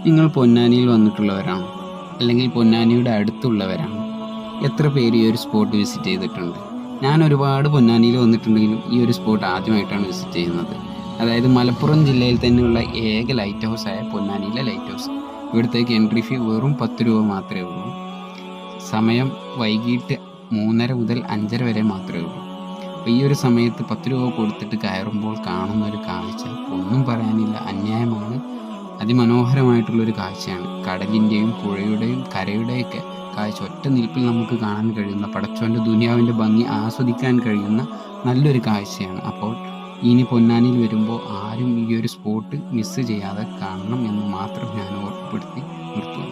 നിങ്ങൾ പൊന്നാനിയിൽ വന്നിട്ടുള്ളവരാണോ? അല്ലെങ്കിൽ പൊന്നാനിയുടെ അടുത്തുള്ളവരാണോ? എത്ര പേര് ഈ ഒരു സ്പോട്ട് വിസിറ്റ് ചെയ്തിട്ടുണ്ട്? ഞാൻ ഒരുപാട് പൊന്നാനിയിൽ വന്നിട്ടുണ്ടെങ്കിലും ഈ ഒരു സ്പോട്ട് ആദ്യമായിട്ടാണ് വിസിറ്റ് ചെയ്യുന്നത്. അതായത് മലപ്പുറം ജില്ലയിൽ തന്നെയുള്ള ഏക ലൈറ്റ് ഹൗസായ പൊന്നാനിയിലെ ലൈറ്റ് ഹൗസ്. ഇവിടത്തേക്ക് എൻട്രി ഫീ വെറും 10 രൂപ മാത്രമേ ഉള്ളൂ. സമയം വൈകിട്ട് 3:30 മുതൽ 5:30 വരെ മാത്രമേ ഉള്ളൂ. അപ്പോൾ ഈ ഒരു സമയത്ത് 10 രൂപ കൊടുത്തിട്ട് കയറുമ്പോൾ കാണുന്ന ഒരു കാഴ്ച ഒന്നും പറയാനില്ല, അന്യായമാണ്. അതിമനോഹരമായിട്ടുള്ളൊരു കാഴ്ചയാണ്. കടലിൻ്റെയും പുഴയുടെയും കരയുടെയൊക്കെ കാഴ്ച ഒറ്റ നിൽപ്പിൽ നമുക്ക് കാണാൻ കഴിയുന്ന, പടച്ചോൻ്റെ ദുനിയാവിൻ്റെ ഭംഗി ആസ്വദിക്കാൻ കഴിയുന്ന നല്ലൊരു കാഴ്ചയാണ്. അപ്പോൾ ഇനി പൊന്നാനിയിൽ വരുമ്പോൾ ആരും ഈ ഒരു സ്പോട്ട് മിസ്സ് ചെയ്യാതെ കാണണം എന്ന് മാത്രം ഞാൻ ഓർമ്മപ്പെടുത്തി നിർത്തുന്നു.